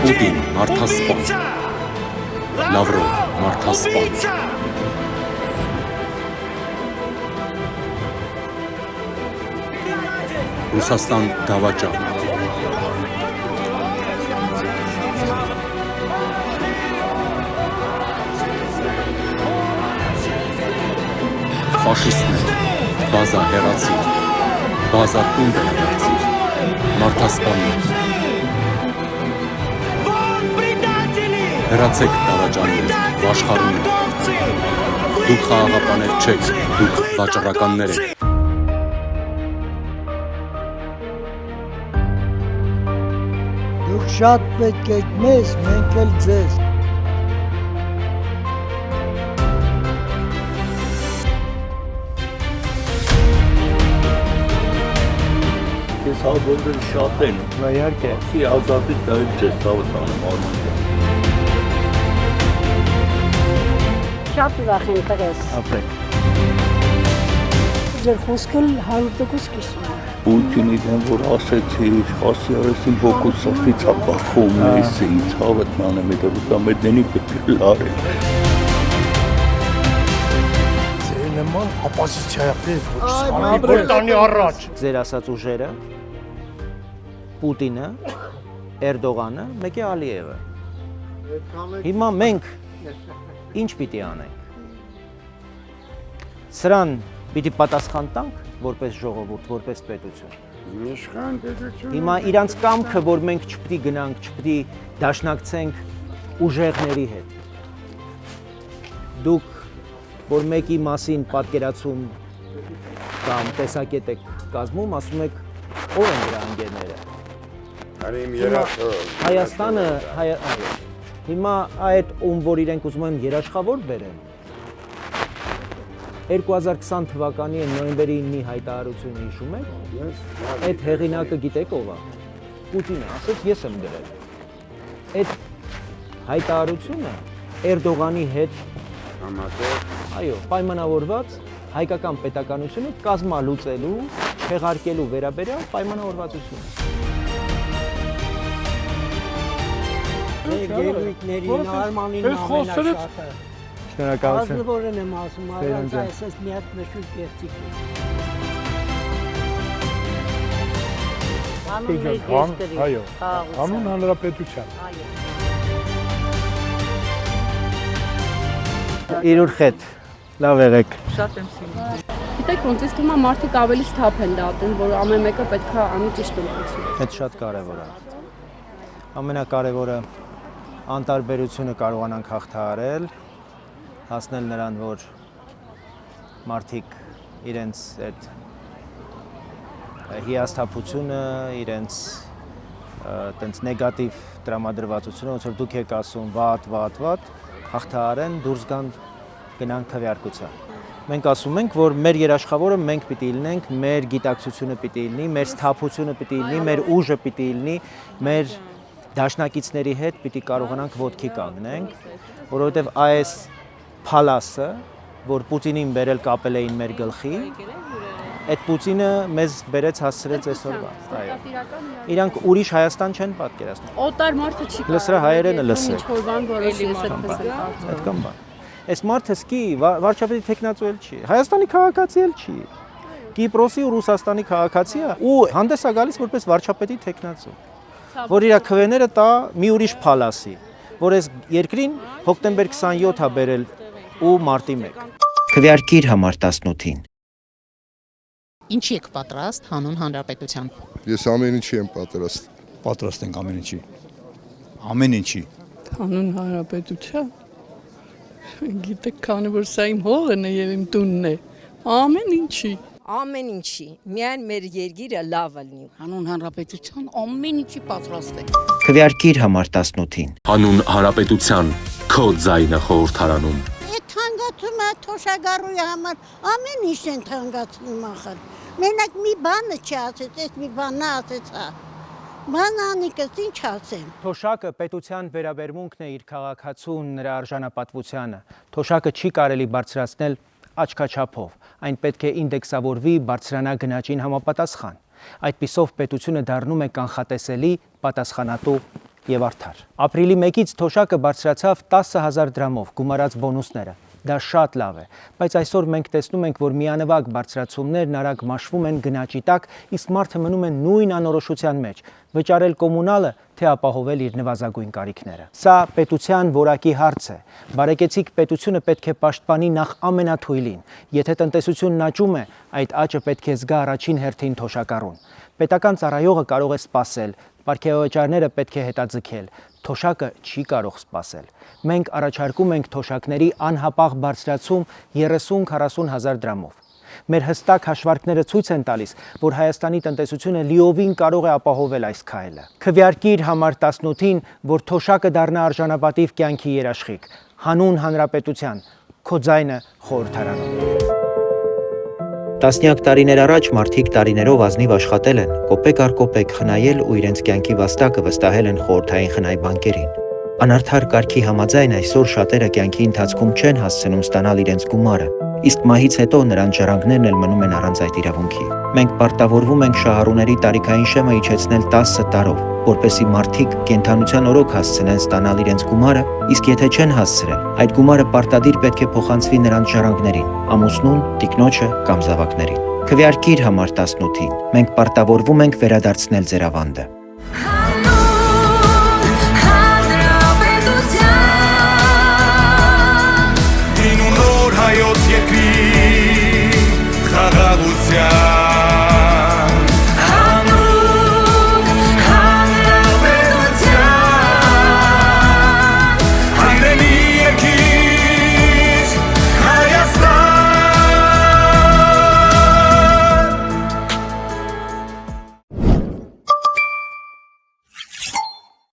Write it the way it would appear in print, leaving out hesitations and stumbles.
Պուտին մարդասպան, Լավրով մարդասպան, Ռուսաստան դավաճան, ֆաշիստներ, բազա հեռացիր, բազա տուն վերադարձիր, մարդասպաններ, հեռացեք դավաճաններ, վաշխառուներ, դուք խաղաղապաներ չեք, դուք վաճառականներ եք, Դուք շատ պետք եք մեզ, մենք էլ ձեզ։ Ես հազորներ շատ են, Իհարկե։ ասի ազատից դայլ չես ցավը տանում արմանջան։ Շատ ուրախ եմ տղես։ Ապրեք։ Ձեր խոսքը 100% կիսում է։ Պուտինի դեմ որ ասեցի, ասի արեսին ոգուս սրտից ապարխում էսի, ցավը տանեմ էդ ռուտա մեդենի պետք է լարել։ Ձեր նման ապոզիցիայապեր ոչ Բրիտանի առաջ։ Ձեր ասած ուժերը, Պուտինը, Էրդողանը, մեկ է Ալիևը։ Հիմա մենք ինչ պիտի անենք։ Սրան պիտի պատասխան տանք որպես ժողովուրդ, որպես պետություն։ Հիմա իրանց կամքը, որ մենք չպիտի գնանք, չպիտի դաշնակցենք ուժեղների հետ։ Դուք, որ մեկի մասին պատկերացում կամ տեսակետ եք կազմում, ասում եք, ով են դրա ընկերները։ Հայաստանը, հիմա այդ ում որ իրենք ուզում են երաշխավոր բերեն, 2020 թվականի նոյեմբերի 9-ի հայտարարությունը հիշում եք, այդ հեղինակը գիտեք ով է, Պուտինը, ասեց ես եմ գրել, այդ հայտարարությունը Էրդողանի հետ, այո, պայմանավորված հայկական պետականությունը կազմալուծելու, չեղարկելու վերաբերյալ պայմանավորվածություն։ Գերույթներին Արմանին ամենաշատը։ Շնորհակալություն։ Ազնվորեն եմ ասում, առանց այսպես մի հատ մշուկ կեղծիք։ Այո, հանուն հանրապետության։ Իրուր խետ, լավ եղեք։ Շատ եմ սիրում։ Գիտեք, ոնց է թվում է մարդիկ ավելի սթափ են դատում, որ ամեն մեկը պետք է անի ճիշտ ընտրություն։ Այդ շատ կարևոր է։ Ամենակարևորը անտարբերությունը կարողանանք հաղթահարել, հասնել նրան, որ մարդիկ իրենց այդ հիասթափությունը, իրենց տենց նեգատիվ տրամադրվածությունը, ոնց որ դուք եք ասում վատ, հաղթահարեն, դուրս գան գնանք քվեարկության։ Մենք ասում ենք, որ մեր երաշխավորը մենք պիտի լինենք, մեր գիտակցությունը պիտի լինի, մեր սթափությունը պիտի լինի, մեր ուժը պիտի լինի, մեր դաշնակիցների հետ պիտի կարողանանք ոտքի կանգնենք, որովհետև այս փալասը, որ Պուտինին բերել կապել էին մեր գլխի, այդ Պուտինը մեզ բերեց հասցրեց այսօրվա։ Իրանք ուրիշ Հայաստան չեն պատկերացնում։ Օտար մարդը չի կարող։ Լսրա հայերենը լսել։ Ինչ-որ բան որոշի ես այդպես եմ կարծում։ Այդքան բան։ Այս մարդը սկի վարչապետի տեխնացու էլ չի, Հայաստանի քաղաքացի էլ չի։ Կիպրոսի ու Ռուսաստանի քաղաքացի է ու հանդես է գալիս որպես վարչապետի տեխնացու, որ իր քվեները տա մի ուրիշ փալասի, որ այս երկրին հոկտեմբեր 27 է բերել ու մարտի 1։ Քվեարկիր համար 18-ին։ Ինչի եք պատրաստ հանուն հանրապետության։ Ես ամեն ինչի եմ պատրաստ։ Պատրաստ ենք ամեն ինչի։ Ամեն ինչի։ Հանուն հանրապետության։ Գիտեք, քանի որ սա իմ հողն է եւ իմ տունն է։ Ամեն ինչի։ Ամեն ինչի, միայն մեր երկիրը լավ լինի։ Հանուն հանրապետության ամեն ինչի պատրաստ եք։ Քվեարկիր համար 18-ին։ հանուն հանրապետության, քո ձայնը խորհրդարանում։ Այդ թանկացումը թոշակառուի համար ամեն ինչ են թանկացնում ախր։ Մենակ մի բանը չասեց, այս մի բանը ասեց, հա։ Ման անիկս ինչ ասեմ։ Թոշակը պետության վերաբերմունքն է իր քաղաքացուն, նրա արժանապատվությանը։ Թոշակը չի կարելի բարձրացնել աչքաչափով, այն պետք է ինդեքսավորվի բարձրանա գնաճին համապատասխան։ Այդպիսով պետությունը դառնում է կանխատեսելի, պատասխանատու եւ արդար։ Ապրիլի 1-ից թոշակը բարձրացավ 10,000 դրամով, գումարած բոնուսները։ Դա շատ լավ է, բայց այսօր մենք տեսնում ենք, որ միանվագ բարձրացումներն արագ մաշվում են գնաճի տակ, իսկ մարդը մնում է նույն անորոշության մեջ՝ վճարել կոմունալը, թե ապահովել իր նվազագույն կարիքները։ Սա պետության որակի հարց է։ Բարեկեցիկ պետությունը պետք է պաշտպանի նախ ամենաթույլին։ Եթե տնտեսությունն աճում է, այդ աճը պետք է զգա առաջին հերթին թոշակառուն։ Պետական ծառայողը կարող է սպասել, պարգևավճարները պետք է հետաձգել, թոշակը չի կարող սպասել։ Մենք առաջարկում ենք թոշակների անհապաղ բարձրացում 30-40 հազար դրամով։ Մեր հստակ հաշվարկները ցույց են տալիս, որ Հայաստանի տնտեսությունը լիովին կարող է ապահովել այս քայլը։ Քվեարկիր համար 18-ին, որ թոշակը դառնա արժանապատիվ կյանքի երաշխիք, հանուն հանրապետության, քո ձայնը խորհրդարանում։ Տասնյակ տարիներ առաջ մարդիկ տարիներով ազնիվ աշխատել են, կոպեկ առ կոպեկ խնայել ու իրենց կյանքի վաստակը վստահել են խորհրդային խնայ բանկերին։ Անարդար կարգի համաձայն այսօր շատերը կյանքի ընթացքում չեն հասցնում ստանալ իրենց գումարը, իսկ մահից հետո նրանց ժառանգներն էլ մնում են առանց այդ իրավունքի։ Մենք պարտավորվում ենք շահառուների տարիքային շեմը իջեցնել 10 տարով, որպեսզի մարդիկ կենդանության օրոք հասցնեն ստանալ իրենց գումարը, իսկ եթե չեն հասցրել, այդ գումարը պարտադիր պետք է փոխանցվի նրանց ժառանգներին, ամուսնուն, տիկնոջը կամ զավակներին։ Քվեարկիր համար 18-ին։ Մենք պարտավորվում ենք վերադարձնել ձեր ավանդը։